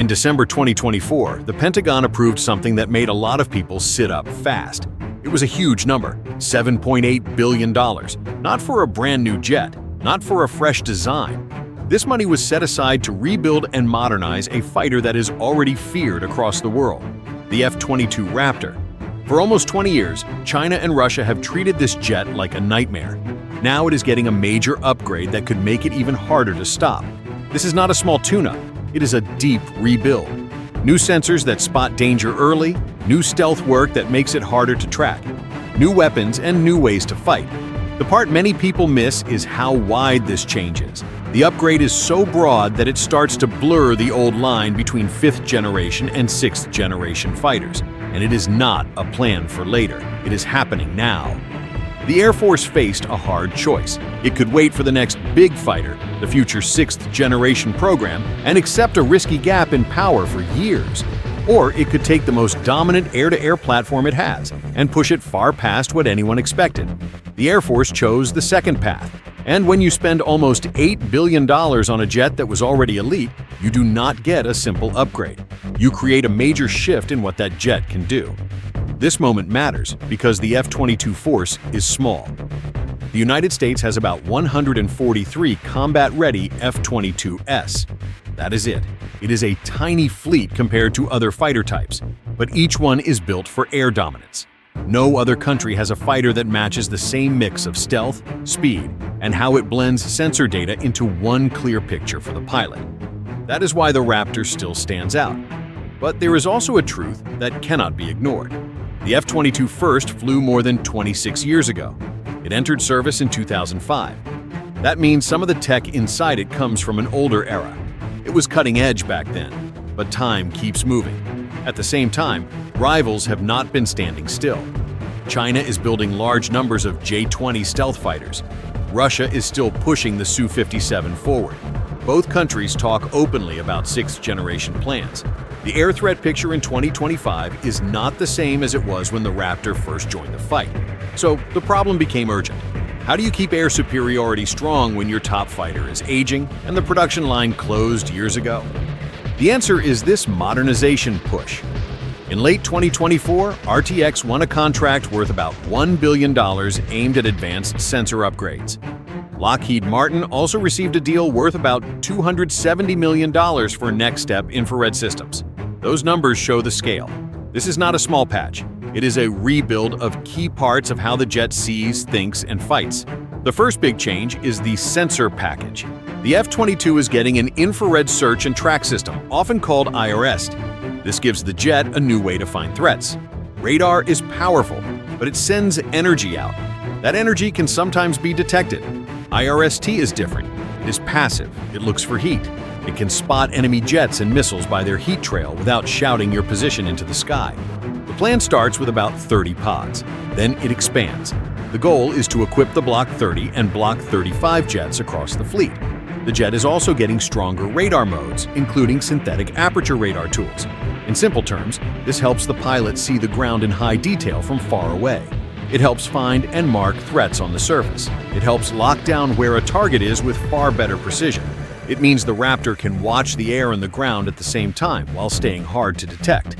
In December 2024, the Pentagon approved something that made a lot of people sit up fast. It was a huge number, $7.8 billion. Not for a brand new jet, not for a fresh design. This money was set aside to rebuild and modernize a fighter that is already feared across the world, the F-22 Raptor. For almost 20 years, China and Russia have treated this jet like a nightmare. Now it is getting a major upgrade that could make it even harder to stop. This is not a small tune-up, it is a deep rebuild. New sensors that spot danger early, new stealth work that makes it harder to track, new weapons and new ways to fight. The part many people miss is how wide this change is. The upgrade is so broad that it starts to blur the old line between 5th generation and 6th generation fighters. And it is not a plan for later. It is happening now. The Air Force faced a hard choice. It could wait for the next big fighter, the future 6th generation program, and accept a risky gap in power for years. Or it could take the most dominant air-to-air platform it has and push it far past what anyone expected. The Air Force chose the second path. And when you spend almost $8 billion on a jet that was already elite, you do not get a simple upgrade. You create a major shift in what that jet can do. This moment matters because the F-22 force is small. The United States has about 143 combat-ready F-22s. That is it. It is a tiny fleet compared to other fighter types, but each one is built for air dominance. No other country has a fighter that matches the same mix of stealth, speed, and how it blends sensor data into one clear picture for the pilot. That is why the Raptor still stands out. But there is also a truth that cannot be ignored. The F-22 first flew more than 26 years ago. It entered service in 2005. That means some of the tech inside it comes from an older era. It was cutting edge back then, but time keeps moving. At the same time, rivals have not been standing still. China is building large numbers of J-20 stealth fighters. Russia is still pushing the Su-57 forward. Both countries talk openly about 6th generation plans. The air threat picture in 2025 is not the same as it was when the Raptor first joined the fight. So the problem became urgent. How do you keep air superiority strong when your top fighter is aging and the production line closed years ago? The answer is this modernization push. In late 2024, RTX won a contract worth about $1 billion aimed at advanced sensor upgrades. Lockheed Martin also received a deal worth about $270 million for next-step infrared systems. Those numbers show the scale. This is not a small patch. It is a rebuild of key parts of how the jet sees, thinks, and fights. The first big change is the sensor package. The F-22 is getting an infrared search and track system, often called IRS. This gives the jet a new way to find threats. Radar is powerful, but it sends energy out. That energy can sometimes be detected. IRST is different. It is passive. It looks for heat. It can spot enemy jets and missiles by their heat trail without shouting your position into the sky. The plan starts with about 30 pods. Then it expands. The goal is to equip the Block 30 and Block 35 jets across the fleet. The jet is also getting stronger radar modes, including synthetic aperture radar tools. In simple terms, this helps the pilot see the ground in high detail from far away. It helps find and mark threats on the surface. It helps lock down where a target is with far better precision. It means the Raptor can watch the air and the ground at the same time while staying hard to detect.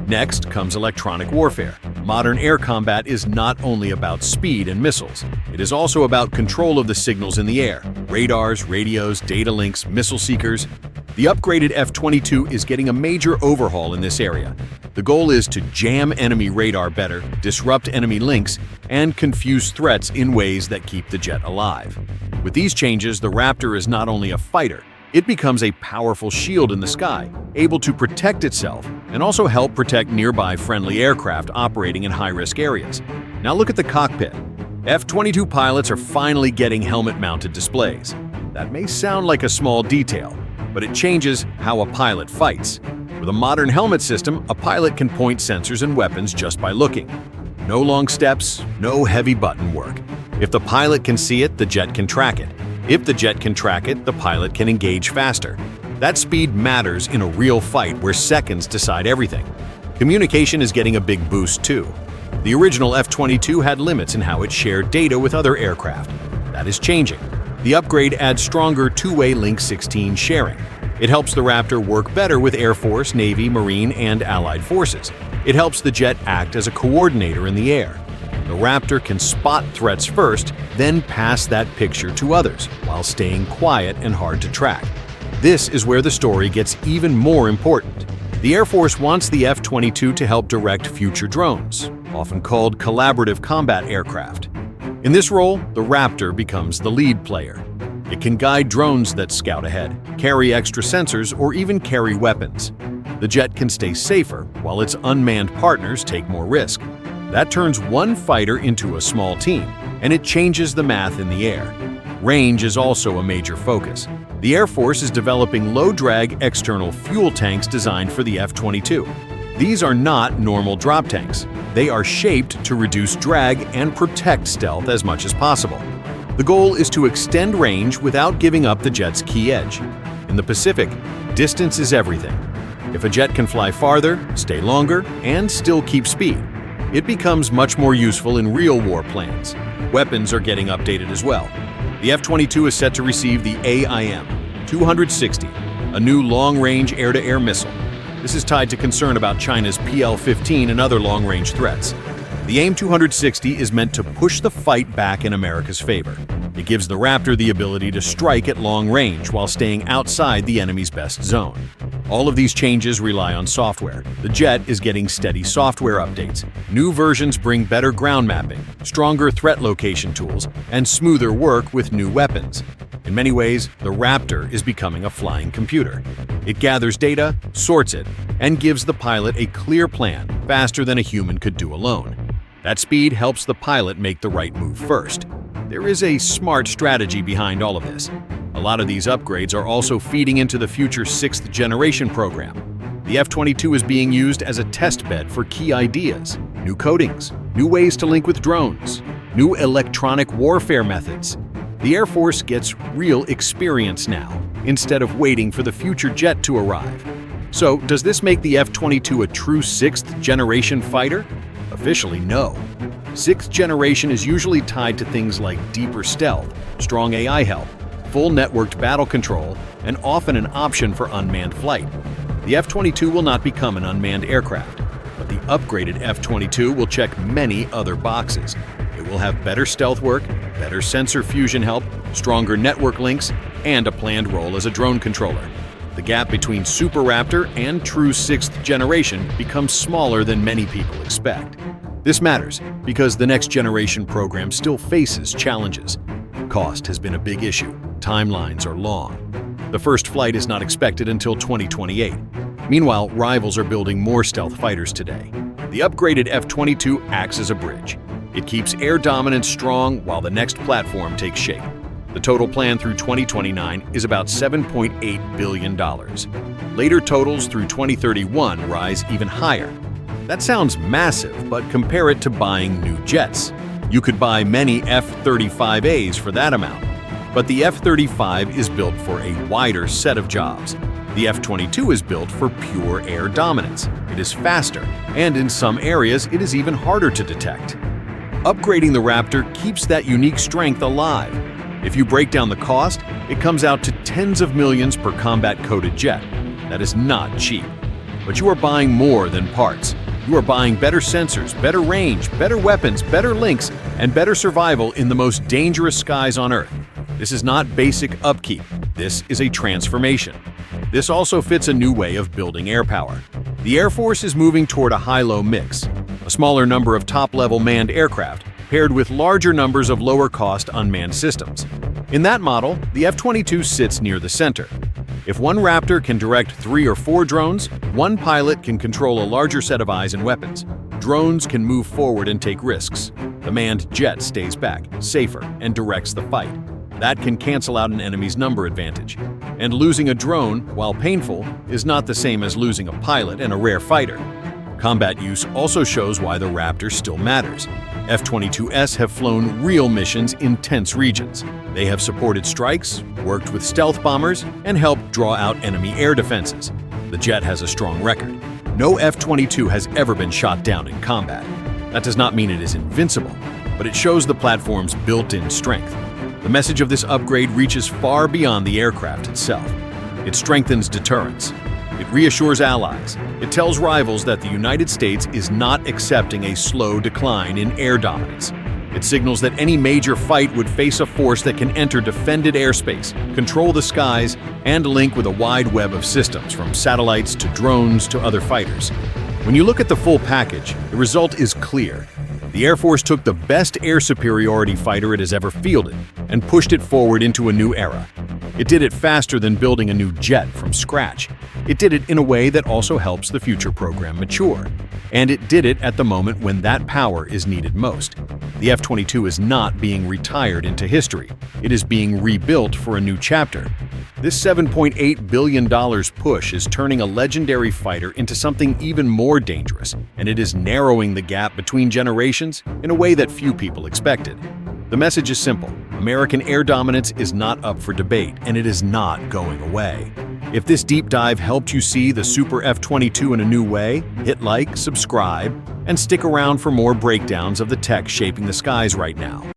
Next comes electronic warfare. Modern air combat is not only about speed and missiles. It is also about control of the signals in the air. Radars, radios, data links, missile seekers. The upgraded F-22 is getting a major overhaul in this area. The goal is to jam enemy radar better, disrupt enemy links, and confuse threats in ways that keep the jet alive. With these changes, the Raptor is not only a fighter, it becomes a powerful shield in the sky, able to protect itself and also help protect nearby friendly aircraft operating in high-risk areas. Now look at the cockpit. F-22 pilots are finally getting helmet-mounted displays. That may sound like a small detail, but it changes how a pilot fights. With a modern helmet system, a pilot can point sensors and weapons just by looking. No long steps, no heavy button work. If the pilot can see it, the jet can track it. If the jet can track it, the pilot can engage faster. That speed matters in a real fight where seconds decide everything. Communication is getting a big boost too. The original F-22 had limits in how it shared data with other aircraft. That is changing. The upgrade adds stronger two-way Link 16 sharing. It helps the Raptor work better with Air Force, Navy, Marine, and Allied forces. It helps the jet act as a coordinator in the air. The Raptor can spot threats first, then pass that picture to others, while staying quiet and hard to track. This is where the story gets even more important. The Air Force wants the F-22 to help direct future drones, often called collaborative combat aircraft. In this role, the Raptor becomes the lead player. It can guide drones that scout ahead, carry extra sensors, or even carry weapons. The jet can stay safer, while its unmanned partners take more risk. That turns one fighter into a small team, and it changes the math in the air. Range is also a major focus. The Air Force is developing low-drag external fuel tanks designed for the F-22. These are not normal drop tanks. They are shaped to reduce drag and protect stealth as much as possible. The goal is to extend range without giving up the jet's key edge. In the Pacific, distance is everything. If a jet can fly farther, stay longer, and still keep speed, it becomes much more useful in real war plans. Weapons are getting updated as well. The F-22 is set to receive the AIM-260, a new long-range air-to-air missile. This is tied to concern about China's PL-15 and other long-range threats. The AIM-260 is meant to push the fight back in America's favor. It gives the Raptor the ability to strike at long range while staying outside the enemy's best zone. All of these changes rely on software. The jet is getting steady software updates. New versions bring better ground mapping, stronger threat location tools, and smoother work with new weapons. In many ways, the Raptor is becoming a flying computer. It gathers data, sorts it, and gives the pilot a clear plan faster than a human could do alone. That speed helps the pilot make the right move first. There is a smart strategy behind all of this. A lot of these upgrades are also feeding into the future 6th generation program. The F-22 is being used as a test bed for key ideas, new coatings, new ways to link with drones, new electronic warfare methods. The Air Force gets real experience now, instead of waiting for the future jet to arrive. So, does this make the F-22 a true 6th generation fighter? Officially, no. 6th generation is usually tied to things like deeper stealth, strong AI help, full networked battle control, and often an option for unmanned flight. The F-22 will not become an unmanned aircraft, but the upgraded F-22 will check many other boxes. It will have better stealth work, better sensor fusion help, stronger network links, and a planned role as a drone controller. The gap between Super Raptor and true 6th generation becomes smaller than many people expect. This matters because the next generation program still faces challenges. Cost has been a big issue. Timelines are long. The first flight is not expected until 2028. Meanwhile, rivals are building more stealth fighters today. The upgraded F-22 acts as a bridge. It keeps air dominance strong while the next platform takes shape. The total plan through 2029 is about $7.8 billion. Later totals through 2031 rise even higher. That sounds massive, but compare it to buying new jets. You could buy many F-35As for that amount. But the F-35 is built for a wider set of jobs. The F-22 is built for pure air dominance. It is faster, and in some areas it is even harder to detect. Upgrading the Raptor keeps that unique strength alive. If you break down the cost, it comes out to tens of millions per combat-coded jet. That is not cheap. But you are buying more than parts. You are buying better sensors, better range, better weapons, better links, and better survival in the most dangerous skies on Earth. This is not basic upkeep. This is a transformation. This also fits a new way of building air power. The Air Force is moving toward a high-low mix, a smaller number of top-level manned aircraft paired with larger numbers of lower-cost unmanned systems. In that model, the F-22 sits near the center. If one Raptor can direct 3 or 4 drones, one pilot can control a larger set of eyes and weapons. Drones can move forward and take risks. The manned jet stays back, safer, and directs the fight. That can cancel out an enemy's number advantage. And losing a drone, while painful, is not the same as losing a pilot and a rare fighter. Combat use also shows why the Raptor still matters. F-22s have flown real missions in tense regions. They have supported strikes, worked with stealth bombers, and helped draw out enemy air defenses. The jet has a strong record. No F-22 has ever been shot down in combat. That does not mean it is invincible, but it shows the platform's built-in strength. The message of this upgrade reaches far beyond the aircraft itself. It strengthens deterrence. It reassures allies. It tells rivals that the United States is not accepting a slow decline in air dominance. It signals that any major fight would face a force that can enter defended airspace, control the skies, and link with a wide web of systems, from satellites to drones to other fighters. When you look at the full package, the result is clear. The Air Force took the best air superiority fighter it has ever fielded and pushed it forward into a new era. It did it faster than building a new jet from scratch. It did it in a way that also helps the future program mature. And it did it at the moment when that power is needed most. The F-22 is not being retired into history. It is being rebuilt for a new chapter. This $7.8 billion push is turning a legendary fighter into something even more dangerous, and it is narrowing the gap between generations in a way that few people expected. The message is simple. American air dominance is not up for debate, and it is not going away. If this deep dive helped you see the Super F-22 in a new way, hit like, subscribe, and stick around for more breakdowns of the tech shaping the skies right now.